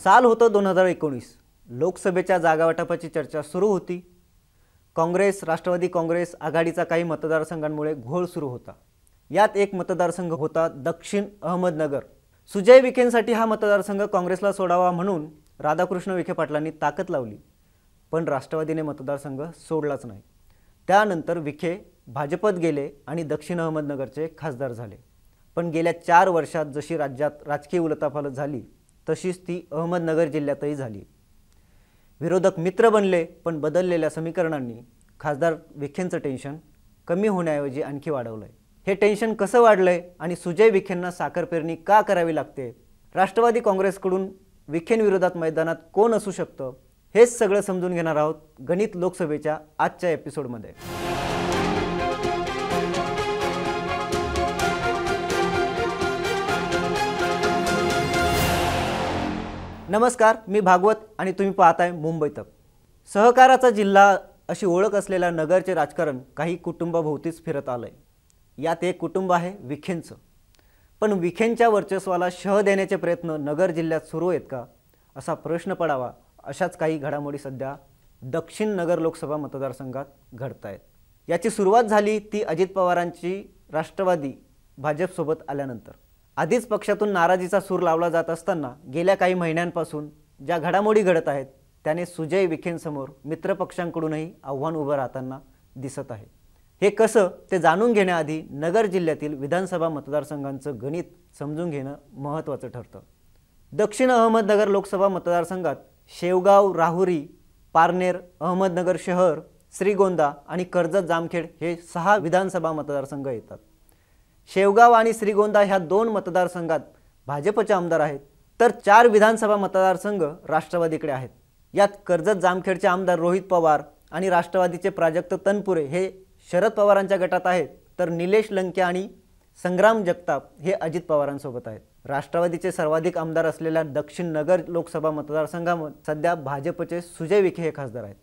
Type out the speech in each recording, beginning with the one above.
साल होतं 2019। लोकसभेच्या जागावाटपाची चर्चा सुरू होती। काँग्रेस, राष्ट्रवादी काँग्रेस आघाडीचा काही मतदारसंघांमुळे घोळ सुरू होता। यात एक मतदारसंघ होता दक्षिण अहमदनगर। सुजय विखेंसाठी हा मतदारसंघ काँग्रेसला सोडावा म्हणून राधाकृष्ण विखे पाटलांनी ताकद लावली, पण राष्ट्रवादीने मतदारसंघ सोडलाच नाही। त्यानंतर विखे भाजपत गेले आणि दक्षिण अहमदनगरचे खासदार झाले। पण गेल्या 4 वर्षात जशी राज्यात राजकीय उलथापालथ झाली तशीच ती अहमदनगर जिल्ह्यातही झाली। विरोधक मित्र बनले, पण बदललेल्या समीकरणांनी खासदार विखेंचं टेन्शन कमी होण्याऐवजी आणखी वाढवलंय। हे टेन्शन कसं वाढलंय आणि सुजय विखेंना साखर पेरणी का करावी लागते? राष्ट्रवादी काँग्रेसकडून विखेंविरोधात मैदानात कोण असू शकतं? हेच सगळं समजून घेणार आहोत गणित लोकसभेच्या आजच्या एपिसोडमध्ये। नमस्कार, मी भागवत आणि तुम्ही पाहताय मुंबई तक। सहकाराचा जिल्हा अशी ओळख असलेल्या नगरचे राजकारण काही कुटुंबाभोवतीच फिरत आलंय। यात एक कुटुंब आहे विखेंचं। पण विखेंच्या वर्चस्वाला शह देण्याचे प्रयत्न नगर जिल्ह्यात सुरू आहेत का, असा प्रश्न पडावा अशाच काही घडामोडी सध्या दक्षिण नगर लोकसभा मतदारसंघात घडतायत। याची सुरुवात झाली ती अजित पवारांची राष्ट्रवादी भाजपसोबत आल्यानंतर। आधीच पक्षातून नाराजीचा सूर लावला जात असताना गेल्या काही महिन्यांपासून ज्या घडामोडी घडत आहेत त्याने सुजय विखेंसमोर मित्रपक्षांकडूनही आव्हान उभं राहताना दिसत आहे। हे कसं ते जाणून घेण्याआधी नगर जिल्ह्यातील विधानसभा मतदारसंघांचं गणित समजून घेणं महत्त्वाचं ठरतं। दक्षिण अहमदनगर लोकसभा मतदारसंघात शेवगाव, राहुरी, पारनेर, अहमदनगर शहर, श्रीगोंदा आणि कर्जत जामखेड हे 6 विधानसभा मतदारसंघ येतात। शेवगाव आणि श्रीगोंदा ह्या 2 मतदारसंघात भाजपचे आमदार आहेत, तर 4 विधानसभा मतदारसंघ राष्ट्रवादीकडे आहेत। यात कर्जत जामखेडचे आमदार रोहित पवार आणि राष्ट्रवादीचे प्राजक्त तनपुरे हे शरद पवारांच्या गटात आहेत, तर निलेश लंके आणि संग्राम जगताप हे अजित पवारांसोबत आहेत। राष्ट्रवादीचे सर्वाधिक आमदार असलेल्या दक्षिण नगर लोकसभा मतदारसंघामध्ये सध्या भाजपचे सुजय विखे हे खासदार आहेत।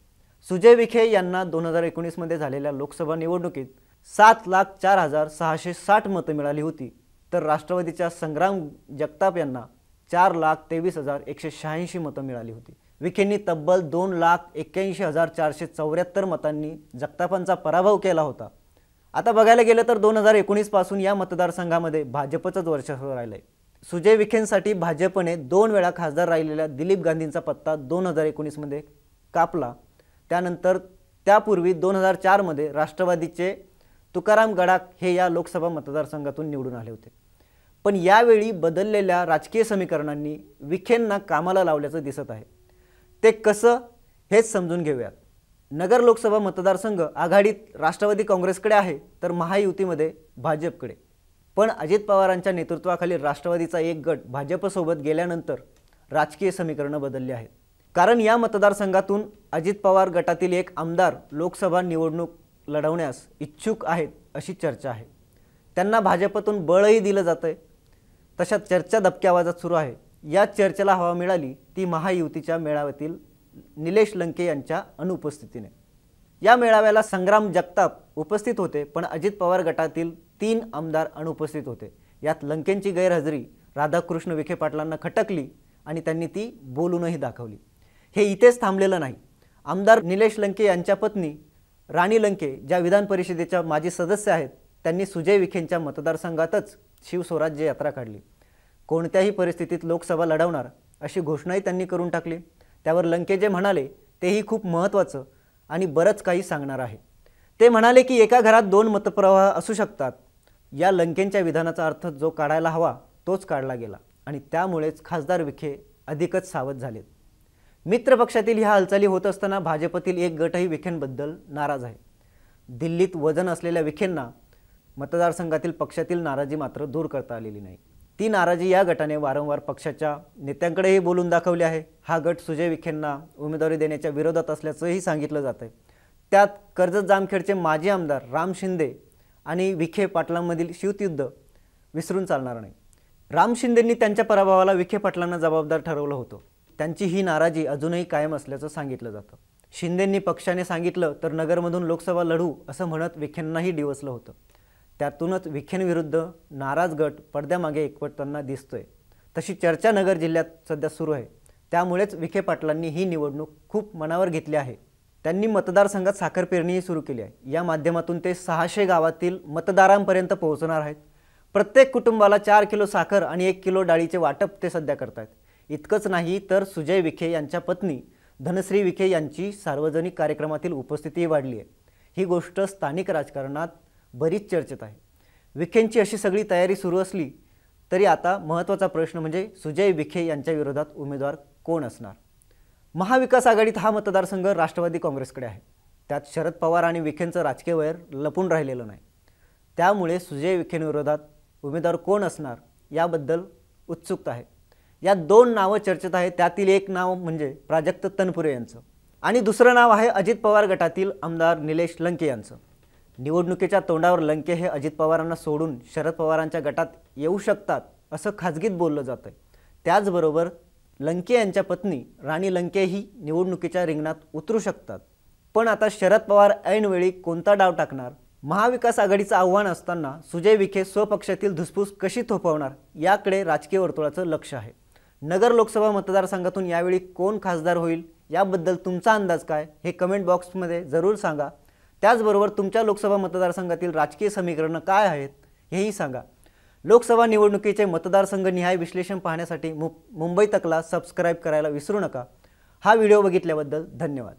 सुजय विखे यांना 2019 मध्ये झालेल्या लोकसभा निवडणुकीत 7,04,660 मतं मिळाली होती, तर राष्ट्रवादीच्या संग्राम जगताप यांना 4,23,186 मतं मिळाली होती। विखेंनी तब्बल 2,81,474 मतांनी जगतापांचा पराभव केला होता। आता बघायला गेलं तर 2019 पासून या मतदारसंघामध्ये भाजपचंच वर्चस्व राहिलंय। सुजय विखेंसाठी भाजपने 2 वेळा खासदार राहिलेल्या दिलीप गांधींचा पत्ता 2019 मध्ये कापला। त्यानंतर त्यापूर्वी 2004 मध्ये राष्ट्रवादीचे तुकाराम गडाख हे या लोकसभा मतदारसंघातून निवडून आले होते। पण यावेळी बदललेल्या राजकीय समीकरणांनी विखेंना कामाला लावल्याचं दिसत आहे। ते कसं हेच समजून घेऊयात। नगर लोकसभा मतदारसंघ आघाडीत राष्ट्रवादी काँग्रेसकडे आहे, तर महायुतीमध्ये भाजपकडे। पण अजित पवारांच्या नेतृत्वाखाली राष्ट्रवादीचा एक गट भाजपसोबत गेल्यानंतर राजकीय समीकरणं बदलली आहेत। कारण या मतदारसंघातून अजित पवार गटातील एक आमदार लोकसभा निवडणूक लढवण्यास इच्छुक आहेत अशी चर्चा आहे। त्यांना भाजपतून बळही दिलं जातंय, तशा चर्चा दबक्या आवाजात सुरू आहे। या चर्चेला हवा मिळाली ती महायुतीच्या मेळाव्यातील निलेश लंके यांच्या अनुपस्थितीने। या मेळाव्याला संग्राम जगताप उपस्थित होते, पण अजित पवार गटातील 3 आमदार अनुपस्थित होते। यात लंकेंची गैरहजेरी राधाकृष्ण विखे पाटलांना खटकली आणि त्यांनी ती बोलूनही दाखवली। हे इथेच थांबलेलं नाही। आमदार निलेश लंके यांच्या पत्नी राणी लंके ज्या विधान परिषदेच्या माजी सदस्य आहेत, त्यांनी सुजय विखेंच्या मतदारसंघातच शिवस्वराज्य यात्रा काढली। कोणत्याही परिस्थितीत लोकसभा लढवणार अशी घोषणाही त्यांनी करून टाकली। त्यावर लंके जे म्हणाले तेही खूप महत्त्वाचं आणि बरंच काही सांगणार आहे। ते म्हणाले की एका घरात 2 मतप्रवाह असू शकतात। या लंकेंच्या विधानाचा अर्थ जो काढायला हवा तोच काढला गेला आणि त्यामुळेच खासदार विखे अधिकच सावध झालेत। मित्रपक्षातील ह्या हालचाली होत असताना भाजपतील एक गटही विखेंबद्दल नाराज आहे। दिल्लीत वजन असलेल्या विखेंना मतदारसंघातील पक्षातील नाराजी मात्र दूर करता आलेली नाही। ती नाराजी या गटाने वारंवार पक्षाच्या नेत्यांकडेही बोलून दाखवली आहे। हा गट सुजय विखेंना उमेदवारी देण्याच्या विरोधात असल्याचंही सांगितलं जातंय। त्यात कर्जत जामखेडचे माजी आमदार राम शिंदे आणि विखे पाटलांमधील शीतयुद्ध विसरून चालणार नाही। राम शिंदेंनी त्यांच्या पराभवाला विखे पाटलांना जबाबदार ठरवलं होतं। त्यांची ही नाराजी अजूनही कायम असल्याचं सांगितलं जातं। शिंदेंनी पक्षाने सांगितलं तर नगरमधून लोकसभा लढू असं म्हणत विखेंनाही डिवचलं होतं। त्यातूनच विखेंविरुद्ध नाराज गट पडद्यामागे एकवटताना दिसतोय। तशी चर्चा नगर जिल्ह्यात सध्या सुरू आहे। त्यामुळेच विखे पाटलांनी ही निवडणूक खूप मनावर घेतली आहे। त्यांनी मतदारसंघात साखर पेरणीही सुरू केली आहे। या माध्यमातून ते 600 गावातील मतदारांपर्यंत पोहोचणार आहेत। प्रत्येक कुटुंबाला 4 किलो साखर आणि 1 किलो डाळीचे वाटप ते सध्या करतात। इतकंच नाही तर सुजय विखे यांच्या पत्नी धनश्री विखे यांची सार्वजनिक कार्यक्रमातील उपस्थितीही वाढली आहे। ही गोष्ट स्थानिक राजकारणात बरीच चर्चेत आहे। विखेंची अशी सगळी तयारी सुरू असली तरी आता महत्त्वाचा प्रश्न म्हणजे सुजय विखे यांच्या विरोधात उमेदवार कोण असणार। महाविकास आघाडीत हा मतदारसंघ राष्ट्रवादी काँग्रेसकडे आहे। त्यात शरद पवार आणि विखेंचं राजकीय वैर लपून राहिलेलं नाही। त्यामुळे सुजय विखेंविरोधात उमेदवार कोण असणार याबद्दल उत्सुकता आहे। या दोन नावं चर्चेत आहेत। त्यातील एक नाव म्हणजे प्राजक्त तनपुरे यांचं आणि दुसरं नाव आहे अजित पवार गटातील आमदार निलेश लंके यांचं। निवडणुकीच्या तोंडावर लंके हे अजित पवारांना सोडून शरद पवारांच्या गटात येऊ शकतात असं खाजगीत बोललं जातं। त्याचबरोबर लंके यांच्या पत्नी राणी लंकेही निवडणुकीच्या रिंगणात उतरू शकतात। पण आता शरद पवार ऐनवेळी कोणता डाव टाकणार, महाविकास आघाडीचं आव्हान असताना सुजय विखे स्वपक्षातील धुसफूस कशी थोपवणार याकडे राजकीय वर्तुळाचं लक्ष आहे। नगर लोकसभा मतदारसंघातून यावेळी कोण खासदार होईल याबद्दल तुमचा अंदाज काय हे कमेंट बॉक्समध्ये जरूर सांगा। त्याचबरोबर तुमच्या लोकसभा मतदारसंघातील राजकीय समीकरणं काय आहेत हेही सांगा। लोकसभा निवडणुकीचे मतदारसंघ निहाय विश्लेषण पाहण्यासाठी मुंबई तकला सबस्क्राइब करायला विसरू नका। हा व्हिडिओ बघितल्याबद्दल धन्यवाद।